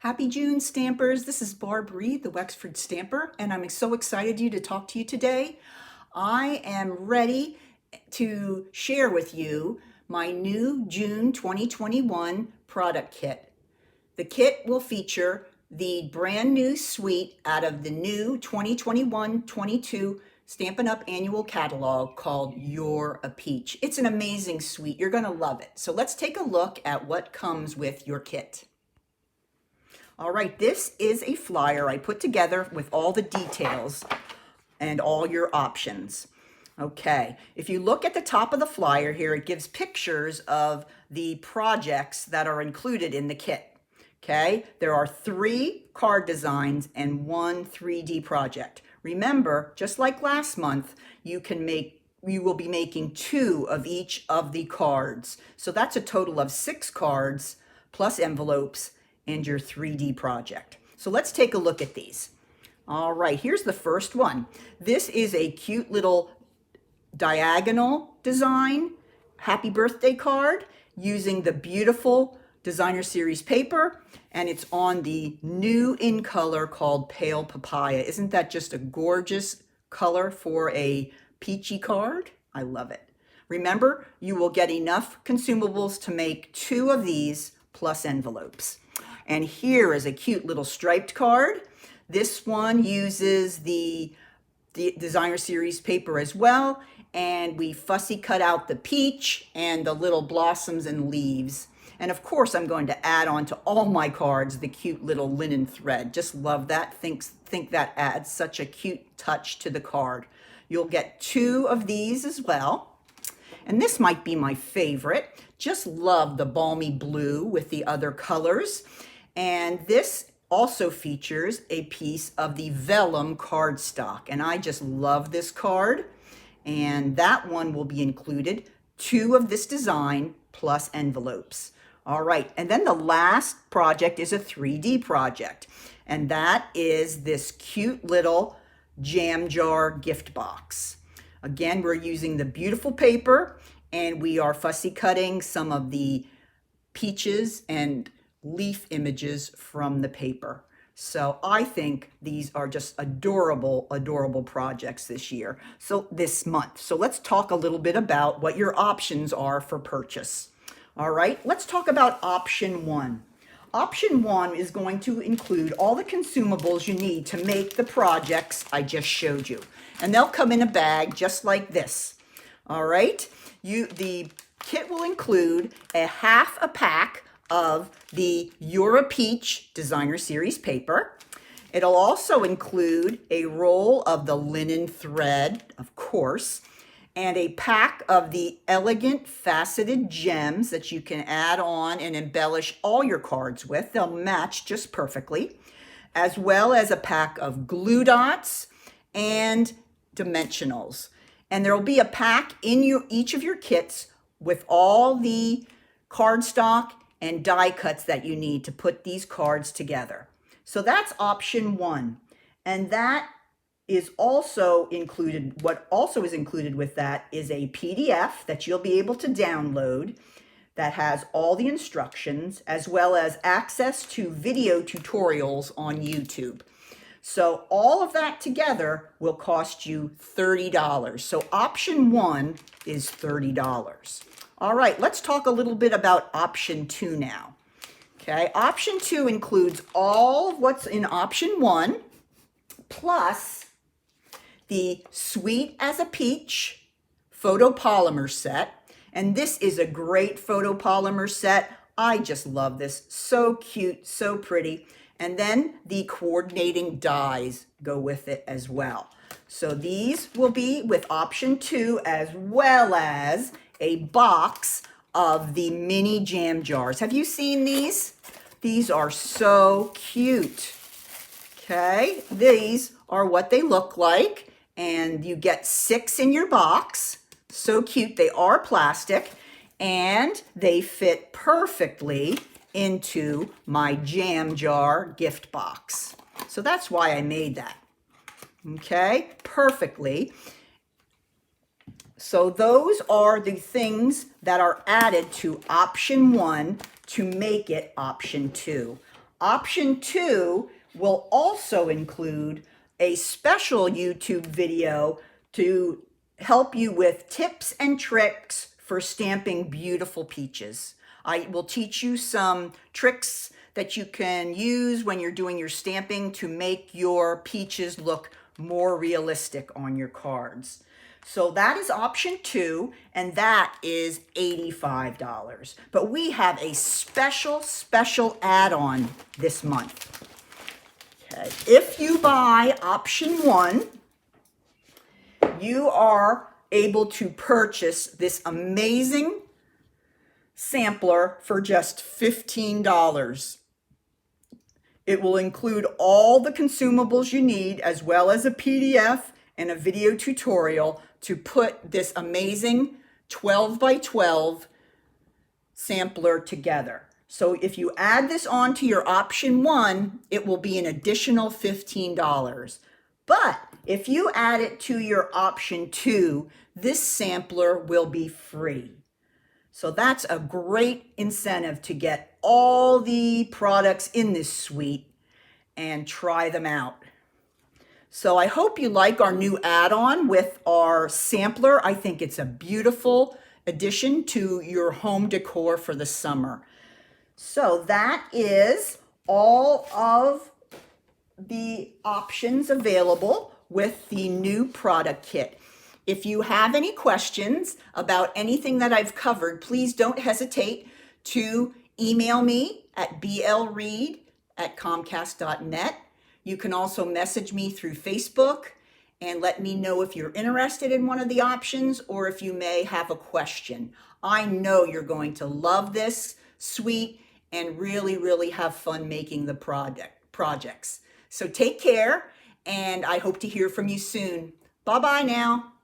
Happy June, Stampers. This is Barb Reed, the Wexford Stamper, and I'm so excited to talk to you today. I am ready to share with you my new June 2021 product kit. The kit will feature the brand new suite out of the new 2021-22 Stampin' Up! Annual Catalog called You're a Peach. It's an amazing suite. You're going to love it. So let's take a look at what comes with your kit. All right, this is a flyer I put together with all the details and all your options. Okay, if you look at the top of the flyer here, it gives pictures of the projects that are included in the kit. Okay, there are 3 card designs and 1 3D project. Remember, just like last month, you will be making 2 of each of the cards. So that's a total of 6 cards plus envelopes and your 3D project. So let's take a look at these. All right, here's the first one. This is a cute little diagonal design happy birthday card using the beautiful designer series paper, and it's on the new in color called Pale Papaya. Isn't that just a gorgeous color for a peachy card? I love it. Remember, you will get enough consumables to make 2 of these plus envelopes. And here is a cute little striped card. This one uses the designer series paper as well, and we fussy cut out the peach and the little blossoms and leaves. And of course, I'm going to add on to all my cards the cute little linen thread. Just love that. Think that adds such a cute touch to the card. You'll get 2 of these as well. And this might be my favorite. Just love the balmy blue with the other colors. And this also features a piece of the vellum cardstock. And I just love this card. And that one will be included, 2 of this design plus envelopes. All right, and then the last project is a 3D project. And that is this cute little jam jar gift box. Again, we're using the beautiful paper, and we are fussy cutting some of the peaches and leaf images from the paper. So I think these are just adorable, adorable projects this month. So let's talk a little bit about what your options are for purchase. All right, let's talk about option 1. Option 1 is going to include all the consumables you need to make the projects I just showed you. And they'll come in a bag just like this. All right, the kit will include half a pack of the You're a Peach designer series paper. It'll also include a roll of the linen thread, of course, and a pack of the elegant faceted gems that you can add on and embellish all your cards with. They'll match just perfectly, as well as a pack of glue dots and dimensionals. And there'll be a pack in each of your kits with all the cardstock and die cuts that you need to put these cards together. So that's option 1. And that is also included, what also is included with that is a PDF that you'll be able to download that has all the instructions as well as access to video tutorials on YouTube. So all of that together will cost you $30. So option 1 is $30. All right, let's talk a little bit about option 2 now. Okay, option 2 includes all of what's in option 1, plus the Sweet as a Peach photopolymer set. And this is a great photopolymer set. I just love this. So cute, so pretty. And then the coordinating dies go with it as well. So these will be with option 2, as well as a box of the mini jam jars. Have you seen these? These are so cute. Okay, these are what they look like, and you get 6 in your box. So cute. They are plastic, and they fit perfectly into my jam jar gift box. So that's why I made that. Okay, perfectly. So those are the things that are added to option 1 to make it option 2. Option 2 will also include a special YouTube video to help you with tips and tricks for stamping beautiful peaches. I will teach you some tricks that you can use when you're doing your stamping to make your peaches look more realistic on your cards. So that is option 2, and that is $85. But we have a special add-on this month. Okay. If you buy option 1, you are able to purchase this amazing sampler for just $15. It will include all the consumables you need, as well as a PDF and a video tutorial to put this amazing 12 by 12 sampler together. So if you add this on to your option 1, it will be an additional $15. But if you add it to your option 2, this sampler will be free. So that's a great incentive to get all the products in this suite and try them out. So I hope you like our new add-on with our sampler. I think it's a beautiful addition to your home decor for the summer. So that is all of the options available with the new product kit. If you have any questions about anything that I've covered, please don't hesitate to email me at blreed@comcast.net. You can also message me through Facebook and let me know if you're interested in one of the options or if you may have a question. I know you're going to love this suite and really have fun making the projects. So take care, and I hope to hear from you soon. Bye-bye now.